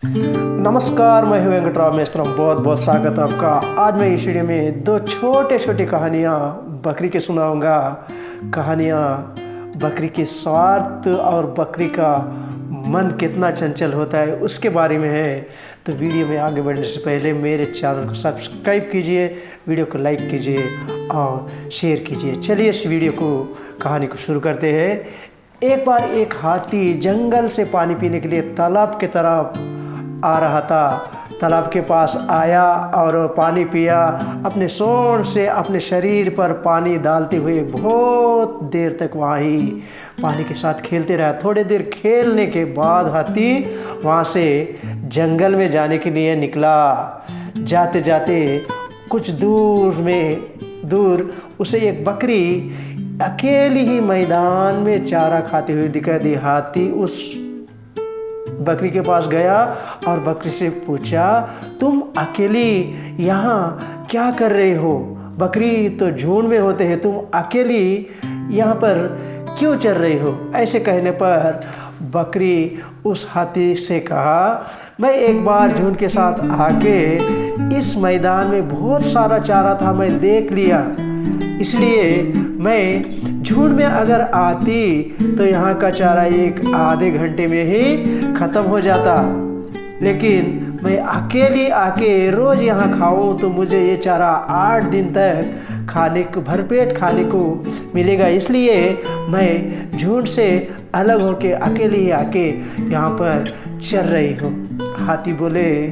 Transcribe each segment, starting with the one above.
नमस्कार, मैं हूं वेंकटराव मेस्त्रम। बहुत बहुत स्वागत है आपका। आज मैं इस वीडियो में दो छोटे छोटी कहानियाँ बकरी के सुनाऊंगा। कहानियाँ बकरी के स्वार्थ और बकरी का मन कितना चंचल होता है उसके बारे में है। तो वीडियो में आगे बढ़ने से पहले मेरे चैनल को सब्सक्राइब कीजिए, वीडियो को लाइक कीजिए और शेयर कीजिए। चलिए इस वीडियो को कहानी को शुरू करते हैं। एक बार एक हाथी जंगल से पानी पीने के लिए तालाब की तरफ आ रहा था। तालाब के पास आया और पानी पिया। अपने सूंड से अपने शरीर पर पानी डालते हुए बहुत देर तक वहीं पानी के साथ खेलते रहा। थोड़ी देर खेलने के बाद हाथी वहाँ से जंगल में जाने के लिए निकला। जाते जाते कुछ दूर उसे एक बकरी अकेली ही मैदान में चारा खाते हुए दिखाई दी। हाथी उस बकरी के पास गया और बकरी से पूछा, तुम अकेली यहाँ क्या कर रहे हो? बकरी तो झुंड में होते हैं, तुम अकेली यहाँ पर क्यों चल रही हो? ऐसे कहने पर बकरी उस हाथी से कहा, मैं एक बार झुंड के साथ आके इस मैदान में बहुत सारा चारा था, मैं देख लिया, इसलिए मैं झुंड में अगर आती तो यहाँ का चारा एक आधे घंटे में ही ख़त्म हो जाता, लेकिन मैं अकेली आके रोज़ यहाँ खाऊं तो मुझे ये चारा 8 दिन तक भरपेट खाने को मिलेगा, इसलिए मैं झुंड से अलग होके अकेली ही आके यहाँ पर चल रही हूँ। हाथी बोले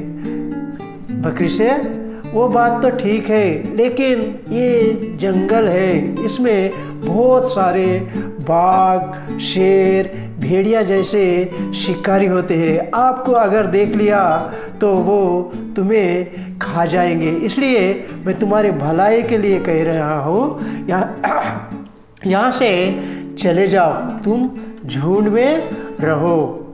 बकरी से, वो बात तो ठीक है, लेकिन ये जंगल है, इसमें बहुत सारे बाघ, शेर, भेड़िया जैसे शिकारी होते हैं। आपको अगर देख लिया तो वो तुम्हें खा जाएंगे, इसलिए मैं तुम्हारे भलाई के लिए कह रहा हूँ, यहाँ से चले जाओ, तुम झुंड में रहो।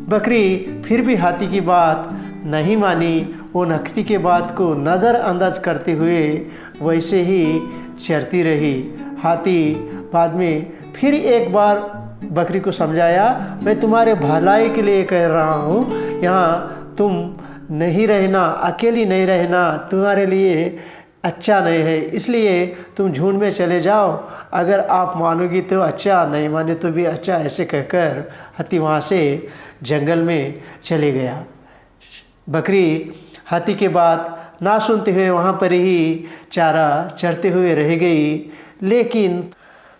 बकरी फिर भी हाथी की बात नहीं मानी। वो नखती के बात को नज़रअंदाज करते हुए वैसे ही चरती रही। हाथी बाद में फिर एक बार बकरी को समझाया, मैं तुम्हारे भलाई के लिए कह रहा हूँ, यहाँ तुम नहीं रहना, अकेली नहीं रहना, तुम्हारे लिए अच्छा नहीं है, इसलिए तुम झुंड में चले जाओ। अगर आप मानोगी तो अच्छा, नहीं माने तो भी अच्छा। ऐसे कहकर हाथी वहाँ से जंगल में चले गया। बकरी हाथी के बात ना सुनते हुए वहाँ पर ही चारा चरते हुए रह गई। लेकिन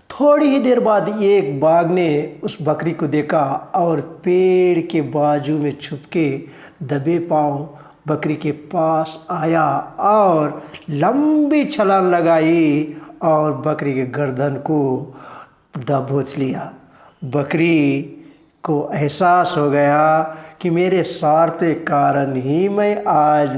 थोड़ी ही देर बाद एक बाघ ने उस बकरी को देखा और पेड़ के बाजू में छुपके दबे पांव बकरी के पास आया और लंबी छलांग लगाई और बकरी के गर्दन को दबोच लिया। बकरी को एहसास हो गया कि मेरे स्वार्थ के कारण ही मैं आज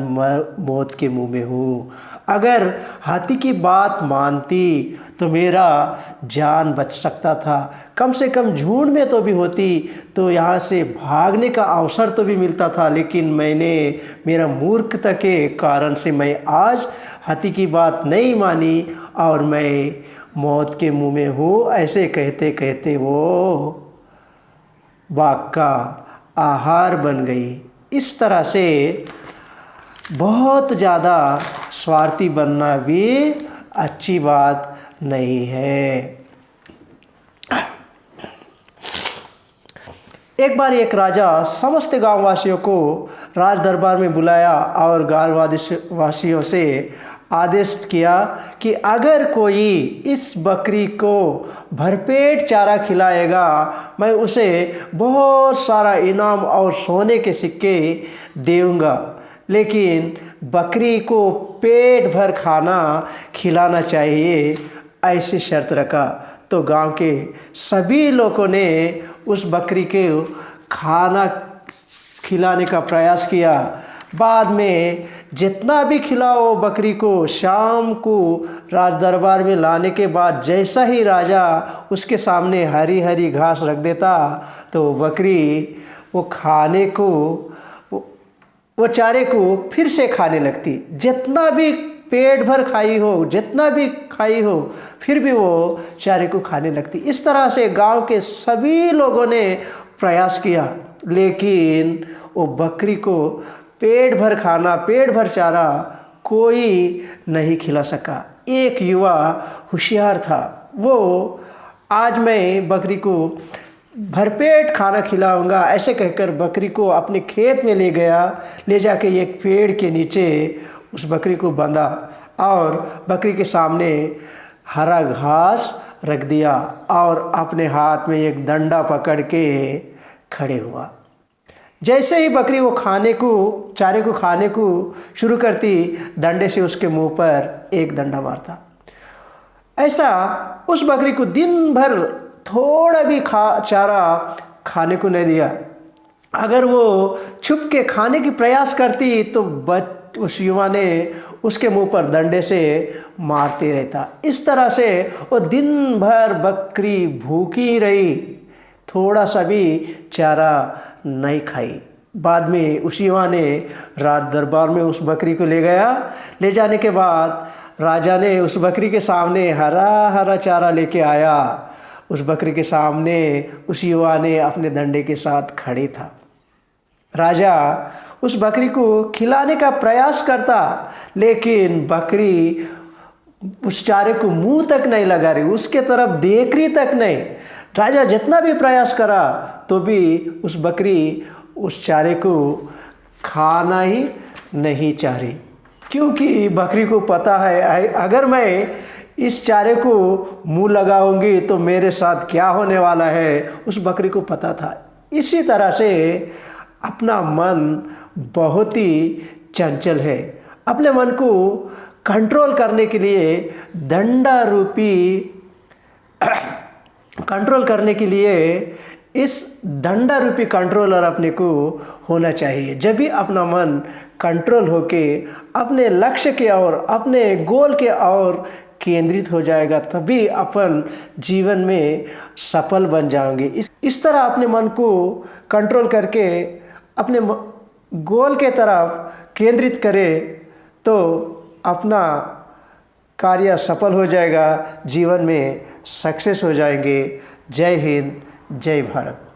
मौत के मुंह में हूँ। अगर हाथी की बात मानती तो मेरा जान बच सकता था, कम से कम झुंड में तो भी होती तो यहाँ से भागने का अवसर तो भी मिलता था, लेकिन मेरा मूर्खता के कारण से मैं आज हाथी की बात नहीं मानी और मैं मौत के मुंह में हूँ। ऐसे कहते कहते वो बाघ का आहार बन गई। इस तरह से बहुत ज़्यादा स्वार्थी बनना भी अच्छी बात नहीं है। एक बार एक राजा समस्त गांव वासियों को राज दरबार में बुलाया और गांव वासियों से आदेश किया कि अगर कोई इस बकरी को भरपेट चारा खिलाएगा, मैं उसे बहुत सारा इनाम और सोने के सिक्के दूंगा, लेकिन बकरी को पेट भर खाना खिलाना चाहिए, ऐसी शर्त रखा। तो गांव के सभी लोगों ने उस बकरी के खाना खिलाने का प्रयास किया। बाद में जितना भी खिलाओ बकरी को, शाम को राज दरबार में लाने के बाद जैसा ही राजा उसके सामने हरी हरी घास रख देता तो बकरी वो चारे को फिर से खाने लगती। जितना भी पेट भर खाई हो, जितना भी खाई हो, फिर भी वो चारे को खाने लगती। इस तरह से गांव के सभी लोगों ने प्रयास किया, लेकिन वो बकरी को पेट भर खाना, पेट भर चारा कोई नहीं खिला सका। एक युवा होशियार था, वो आज मैं बकरी को भरपेट खाना खिलाऊंगा ऐसे कहकर बकरी को अपने खेत में ले गया। ले जाके एक पेड़ के नीचे उस बकरी को बांधा और बकरी के सामने हरा घास रख दिया और अपने हाथ में एक डंडा पकड़ के खड़े हुआ। जैसे ही बकरी वो चारे को खाने को शुरू करती, डंडे से उसके मुंह पर एक डंडा मारता। ऐसा उस बकरी को दिन भर थोड़ा भी चारा खाने को नहीं दिया। अगर वो छुप के खाने की प्रयास करती तो उस युवा ने उसके मुंह पर डंडे से मारते रहता। इस तरह से वो दिन भर बकरी भूखी रही, थोड़ा सा भी चारा नहीं खाई। बाद में उस युवा ने राज दरबार में उस बकरी को ले गया। ले जाने के बाद राजा ने उस बकरी के सामने हरा हरा चारा लेके आया। उस बकरी के सामने उस युवा ने अपने डंडे के साथ खड़े था। राजा उस बकरी को खिलाने का प्रयास करता, लेकिन बकरी उस चारे को मुंह तक नहीं लगा रही, उसके तरफ देख रही तक नहीं। राजा जितना भी प्रयास करा तो भी उस बकरी उस चारे को खाना ही नहीं चाह रही, क्योंकि बकरी को पता है अगर मैं इस चारे को मुंह लगाऊंगी तो मेरे साथ क्या होने वाला है, उस बकरी को पता था। इसी तरह से अपना मन बहुत ही चंचल है। अपने मन को कंट्रोल करने के लिए इस डंडा रूपी कंट्रोलर अपने को होना चाहिए। जब भी अपना मन कंट्रोल होके अपने लक्ष्य के ओर, अपने गोल के ओर केंद्रित हो जाएगा, तभी अपन जीवन में सफल बन जाएंगे। इस तरह अपने मन को कंट्रोल करके अपने गोल के तरफ केंद्रित करें तो अपना कार्य सफल हो जाएगा, जीवन में सक्सेस हो जाएंगे। जय हिंद, जय भारत।